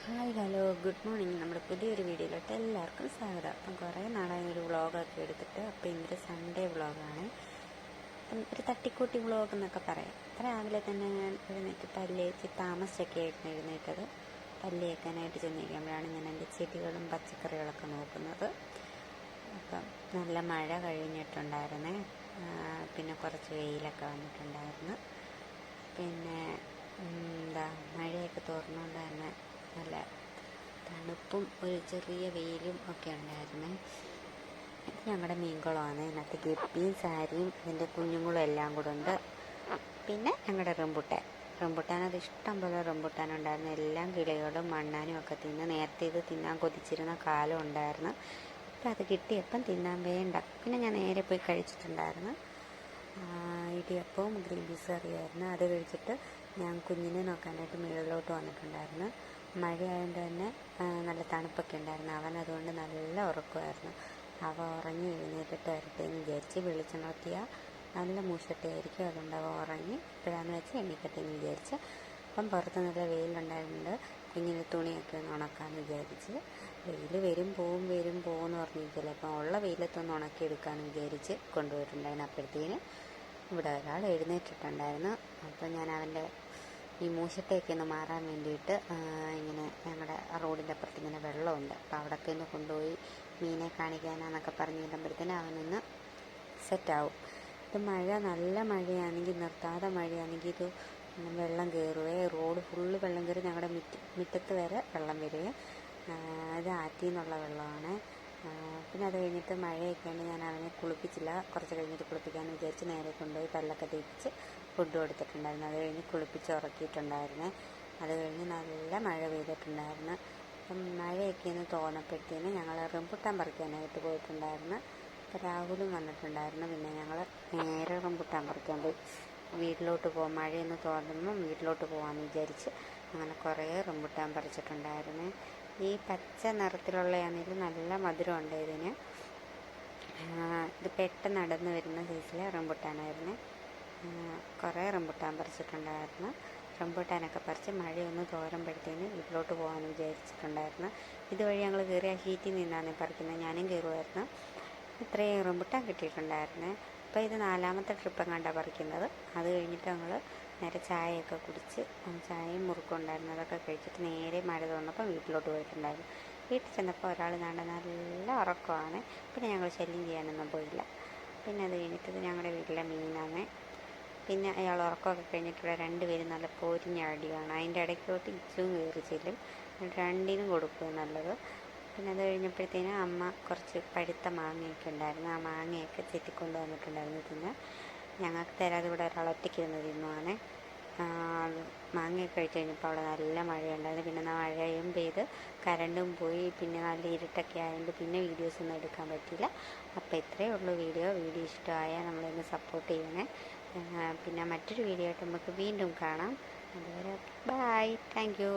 Hi hello good morning. നമ്മുടെ പുതിയൊരു വീഡിയോയിലോട്ട് എല്ലാവർക്കും സ്വാഗതം. അപ്പം കുറേ നാളായി ഒരു വ്ളോഗൊക്കെ എടുത്തിട്ട്. അപ്പോൾ ഇന്നൊരു സൺഡേ വ്ളോഗാണ്. അപ്പം ഒരു തട്ടിക്കൂട്ടി വ്ളോഗ് എന്നൊക്കെ പറയാം. രാവിലെ തന്നെ ഞാൻ എഴുന്നേറ്റ് പല്ലേച്ച് താമസിച്ചൊക്കെ ആയിരുന്നു എഴുന്നേറ്റത്. പല്ലേക്കാനായിട്ട് ചെന്നിരിക്കുമ്പോഴാണ് ഞാൻ എൻ്റെ ചെടികളും പച്ചക്കറികളൊക്കെ നോക്കുന്നത്. അപ്പം നല്ല മഴ കഴിഞ്ഞിട്ടുണ്ടായിരുന്നേ. പിന്നെ കുറച്ച് വെയിലൊക്കെ വന്നിട്ടുണ്ടായിരുന്നു. പിന്നെ മഴയൊക്കെ തോർന്നുകൊണ്ട് തന്നെ നല്ല തണുപ്പും ഒരു ചെറിയ വെയിലും ഒക്കെ ഉണ്ടായിരുന്നേ. ഇത് ഞങ്ങളുടെ മീൻകുളമാണ്. ഇതിനകത്ത് ഗപ്പിയും സാരിയും ഇതിൻ്റെ കുഞ്ഞുങ്ങളും എല്ലാം കൂടെ ഉണ്ട്. പിന്നെ ഞങ്ങളുടെ റംബുട്ടാനത് ഇഷ്ടം പോലെ റംബുട്ടാനുണ്ടായിരുന്നു. എല്ലാം കിളികളും മണ്ണാനും ഒക്കെ തിന്ന്. നേരത്തെ ഇത് തിന്നാൻ കൊതിച്ചിരുന്ന കാലം ഉണ്ടായിരുന്നു. ഇപ്പം അത് കിട്ടിയപ്പം തിന്നാൻ വേണ്ട. പിന്നെ ഞാൻ നേരെ പോയി കഴിച്ചിട്ടുണ്ടായിരുന്നു. ഇടിയപ്പവും ഗ്രീൻ പീസ് കറിയായിരുന്നു. അത് കഴിച്ചിട്ട് ഞാൻ കുഞ്ഞിനെ നോക്കാനായിട്ട് മുകളിലോട്ട് വന്നിട്ടുണ്ടായിരുന്നു. മഴയായതുകൊണ്ട് തന്നെ നല്ല തണുപ്പൊക്കെ ഉണ്ടായിരുന്നു. അവൻ അതുകൊണ്ട് നല്ല ഉറക്കമായിരുന്നു. അവ ഉറങ്ങി എഴുന്നേറ്റിട്ട് വരട്ടെ എന്ന് വിചാരിച്ച് വിളിച്ചുണർത്തിയാൽ നല്ല മൂശട്ടയായിരിക്കും. അതുകൊണ്ട് അവ ഉറങ്ങി ഇപ്പോഴാന്ന് വെച്ചാൽ എണ്ണിക്കട്ടെ എന്ന് വിചാരിച്ച്. അപ്പം പുറത്ത് നല്ല വെയിലുണ്ടായിരുന്നുണ്ട്. കുഞ്ഞിന് തുണിയൊക്കെ ഒന്ന് ഉണക്കാമെന്ന് വിചാരിച്ച്. വെയിൽ വരും പോവും എന്ന് പറഞ്ഞിരിക്കില്ല. അപ്പം ഉള്ള വെയിലത്തൊന്ന് ഉണക്കിയെടുക്കാമെന്ന് വിചാരിച്ച് കൊണ്ടുപോയിട്ടുണ്ടായിരുന്നു. അപ്പോഴത്തേന് ഇവിടെ ഒരാൾ എഴുന്നേറ്റിട്ടുണ്ടായിരുന്നു. അപ്പം ഞാൻ അവൻ്റെ ഈ മൂശട്ടയൊക്കെ ഒന്ന് മാറാൻ വേണ്ടിയിട്ട് ഇങ്ങനെ ഞങ്ങളുടെ റോഡിൻ്റെ അപ്പുറത്ത് ഇങ്ങനെ വെള്ളമുണ്ട്. അപ്പോൾ അവിടെയൊക്കെ ഒന്ന് കൊണ്ടുപോയി മീനെ കാണിക്കാനാന്നൊക്കെ പറഞ്ഞിടുമ്പോഴത്തേന് അവനൊന്ന് സെറ്റാവും. ഇത് നല്ല മഴയാണെങ്കിൽ നിർത്താതെ മഴയാണെങ്കിൽ ഇത് വെള്ളം കയറുകയെ. റോഡ് ഫുള്ള് വെള്ളം കയറി ഞങ്ങളുടെ മുറ്റത്ത് വരെ വെള്ളം വരികയെ. ഇത് ആറ്റിൽ നിന്നുള്ള വെള്ളമാണ്. പിന്നെ അത് കഴിഞ്ഞിട്ട് മഴയൊക്കെയാണ്. ഞാൻ അവനെ കുളിപ്പിച്ചില്ല. കുറച്ച് കഴിഞ്ഞിട്ട് കുളിപ്പിക്കാമെന്ന് വിചാരിച്ച് നേരെ കൊണ്ടുപോയി പല്ലൊക്കെ തേപ്പിച്ച് ഫുഡ് കൊടുത്തിട്ടുണ്ടായിരുന്നു. അത് കഴിഞ്ഞ് കുളിപ്പിച്ച് ഉറക്കിയിട്ടുണ്ടായിരുന്നേ. അത് കഴിഞ്ഞ് നല്ല മഴ പെയ്തിട്ടുണ്ടായിരുന്നു. അപ്പം മഴയൊക്കെ ഒന്ന് തോന്നപ്പോഴത്തേന് ഞങ്ങൾ റംബുട്ടാൻ പറിക്കാനായിട്ട് പോയിട്ടുണ്ടായിരുന്നു. അപ്പോൾ രാഹുലും വന്നിട്ടുണ്ടായിരുന്നു. പിന്നെ ഞങ്ങൾ നേരെ റംബുട്ടാൻ പറിക്കാൻ പോയി. വീട്ടിലോട്ട് പോകാം, മഴയൊന്ന് തോന്നുമ്പം വീട്ടിലോട്ട് പോകാമെന്ന് വിചാരിച്ച് അങ്ങനെ കുറേ റംബുട്ടാൻ പറിച്ചിട്ടുണ്ടായിരുന്നു. ഈ പച്ച നിറത്തിലുള്ളതാണെങ്കിലും നല്ല മധുരമുണ്ട് ഇതിന്. ഇത് പെട്ടെന്ന് നടന്ന് വരുന്ന സൈസിലെ റംബുട്ടാനായിരുന്നു. കുറേ റംബുട്ടാൻ പറിച്ചിട്ടുണ്ടായിരുന്നു. റംബുട്ടാനൊക്കെ പറിച്ച് മഴയൊന്ന് തോരുമ്പോഴത്തേന് വീട്ടിലോട്ട് പോകാമെന്ന് വിചാരിച്ചിട്ടുണ്ടായിരുന്നു. ഇതുവഴി ഞങ്ങൾ കയറി ആ ഷീറ്റിൽ നിന്നാണ് പറിക്കുന്നത്. ഞാനും കയറുമായിരുന്നു. ഇത്രയും റംബുട്ടാൻ കിട്ടിയിട്ടുണ്ടായിരുന്നു. അപ്പോൾ ഇത് 4ാമത്തെ ട്രിപ്പ് എങ്ങാണ്ടാണ് പറിക്കുന്നത്. അത് കഴിഞ്ഞിട്ട് ഞങ്ങൾ നേരെ ചായയൊക്കെ കുടിച്ച് ചായയും മുറുക്കും ഉണ്ടായിരുന്നു. അതൊക്കെ കഴിച്ചിട്ട് നേരെ മഴ തോന്നപ്പോൾ വീട്ടിലോട്ട് പോയിട്ടുണ്ടായിരുന്നു. വീട്ടിൽ ചെന്നപ്പോൾ ഒരാൾ നല്ല ഉറക്കമാണ്. പിന്നെ ഞങ്ങൾ ശല്യം ചെയ്യാനൊന്നും പോയില്ല. പിന്നെ അത് കഴിഞ്ഞിട്ട് ഇത് ഞങ്ങളുടെ വീട്ടിലെ മീനാണ്. പിന്നെ അയാൾ ഉറക്കമൊക്കെ കഴിഞ്ഞിട്ടുള്ള 2 പേരും നല്ല പൊരിഞ്ഞ അടിയാണ്. അതിൻ്റെ ഇടയ്ക്കോട്ട് ഇച്ചും കയറി ചെല്ലും. രണ്ടിനും കൊടുക്കുക നല്ലത്. പിന്നെ അത് കഴിഞ്ഞപ്പോഴത്തേനും അമ്മ കുറച്ച് പഴുത്ത മാങ്ങയൊക്കെ ഉണ്ടായിരുന്നു. ആ മാങ്ങയൊക്കെ ചെത്തിക്കൊണ്ട് വന്നിട്ടുണ്ടായിരുന്നു. പിന്നെ ഞങ്ങൾക്ക് തരാതെ ഇവിടെ ഒരാൾ ഒറ്റയ്ക്കിരുന്ന് തിന്നുവാണ്. മാങ്ങയൊക്കെ കഴിച്ച് കഴിഞ്ഞപ്പോൾ അവിടെ നല്ല മഴയുണ്ടായിരുന്നു. പിന്നെ മഴയും പെയ്ത് കറണ്ടും പോയി. പിന്നെ നല്ല ഇരുട്ടൊക്കെ ആയതുകൊണ്ട് പിന്നെ വീഡിയോസൊന്നും എടുക്കാൻ പറ്റിയില്ല. അപ്പോൾ ഇത്രയേ ഉള്ളൂ വീഡിയോ ഇഷ്ടമായാൽ നമ്മളൊന്ന് സപ്പോർട്ട് ചെയ്യണേ. പിന്നെ മറ്റൊരു വീഡിയോ ആയിട്ട് നമുക്ക് വീണ്ടും കാണാം. അതുവരെ ബൈ. Thank you.